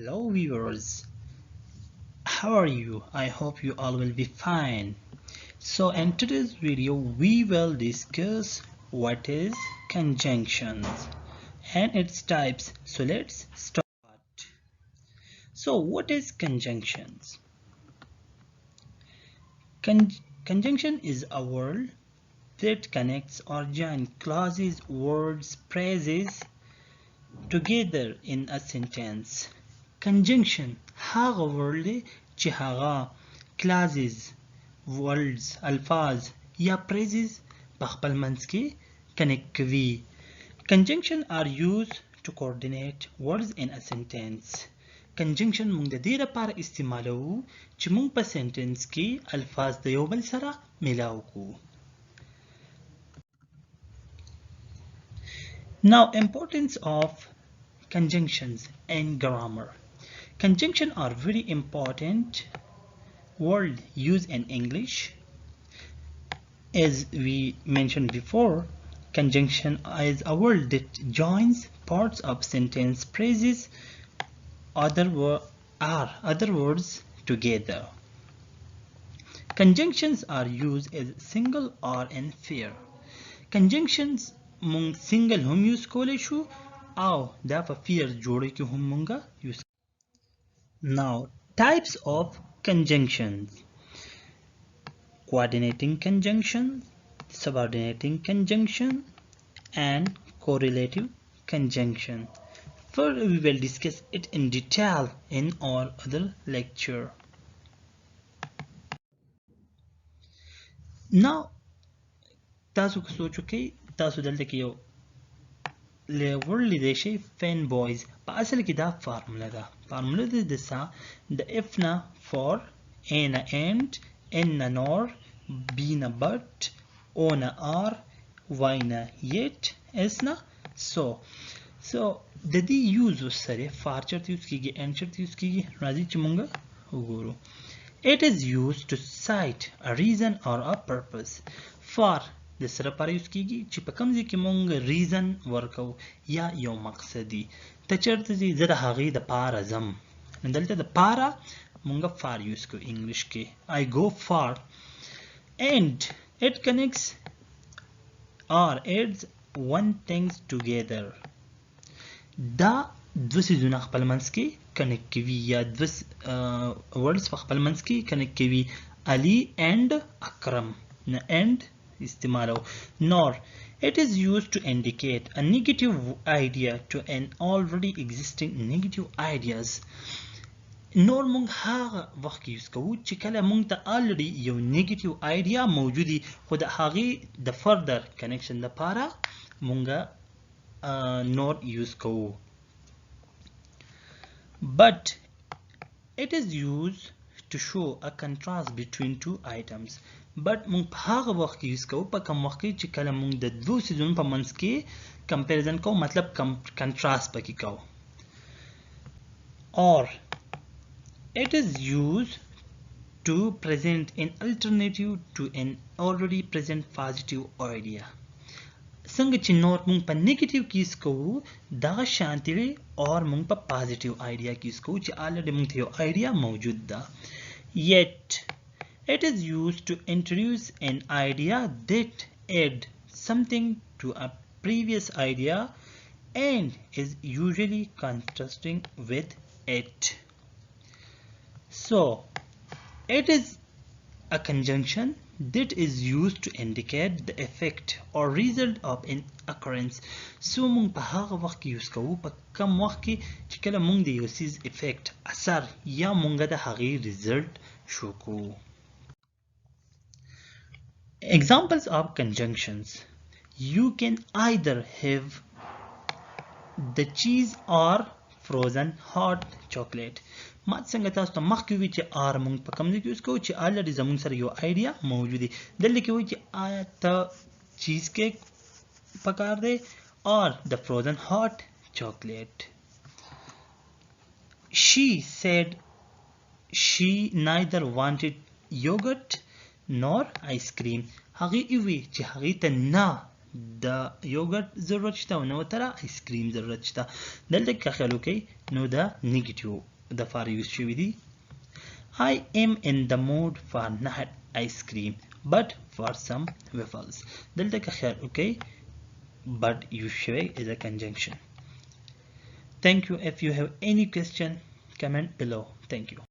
Hello viewers, how are you? I hope you all will be fine. So in today's video we will discuss what is conjunctions and its types. So let's start. So what is conjunctions? Conjunction is a word that connects or joins clauses, words, phrases together in a sentence. Conjunction هغه word دی چې هغه clauses, words, الفاظ یا phrases په خپل منځ کې connect کوي. Conjunction are used to coordinate words in a sentence. Conjunction موږ د دې لپاره استعمالوو چې موږ په sentence کې الفاظ د یو بل سره ملاو کړو. Now, importance of conjunctions and grammar. Conjunction are very important word used in English. As we mentioned before, conjunction is a word that joins parts of sentence, phrases, other words together. Conjunctions are used as single or in pair. Conjunctions مونږ single هم use کولی شو او دا په pair جوړه کې هم مونږه use. Now, types of conjunctions: coordinating conjunction, subordinating conjunction, and correlative conjunction. Further, we will discuss it in detail in our other lecture. Now, تاسو که سوچو کې تاسو دلته کې یو لیور لیدای شئ fanboys په اصل کې دا فارموله ده. فارموله د څه د F نه for, A نه and, N نه nor, B نه but, O نه or, Y نه yet, S نه so. د دې یوز سره فار چرته یوز کیږي and چرته یوز کیږي راځي چې مونږ وګورو. It is used to cite a reason or a purpose. For د سره لپاره یوز کیږي چې په کوم ځای کې مونږ ریزن ورکو یا یو مقصدي. ته چېرته ځې؟ زه د هغې دپاره ځم. نو دلته دپاره مونږ فار یوز کوو انګلیش کې. I go far. And it connects or adds one things together. دا دوه څیزونه خپل منځ کې کنیکټ کوي یا دوه ورډز په خپل منځ کې کنیکټ کوي. علي and اکرم. نه and استعمالو. Nor it is used to indicate a negative idea to an already existing negative ideas. Nor مونږ هغه وخت کې یوز کوو چې کله مونږ ته already یو negative idea موجودي خو د هغې د further connection لپاره مونږ nor یوز کوو. But it is used to show a contrast between two items. But مونږ په هغه وخت کې یوز کوو په کوم وخت کې چې کله مونږ د دوه څیزونو په منځ کې کمپیریزن کوو مطلب کنټراست پکې کوو. Or it is used to present an alternative to an already present positive idea. څنګه چې نور مونږ په نیگیټیو کې یوز کوو دغه شانتي وي اور مونږ په پازیټیو آیډیا کې یوز کوو چې آلریډي مونږ ته یو آیډیا موجود ده. Yet it is used to introduce an idea that adds something to a previous idea and is usually contrasting with it. So, it is a conjunction that is used to indicate the effect or result of an occurrence. So مونږ په هغه وخت کې یوز کوو په کم وخت کې چې کله مونږ د یو څیز افیکټ اثر یا مونږ د هغې ریزلټ شو کوو. Examples of conjunctions: you can either have the cheese or frozen hot chocolate. ما څنګه تاسو ته مخکې وي چې آر مونږ په کوم ځای کې یوز کوو چې آلریډي زمونږ سره یو آیډیا موجود دی. دلته کې وایي چې آیا ته چیز کیک پکار دی or the frozen hot chocolate. She said she neither wanted yogurt nor ice cream. هغې وی چې هغې ته نه د یوګرت ضرورت شته او نه ورته آیس کریم ضرورت شته. دلته که خیال وکړئ نو د نیګیټیو the far use شوی I am in the mood for not ice cream but for some waffles. دلته که خیال okay but use شوی is a conjunction. Thank you. If you have any question, comment below. Thank you.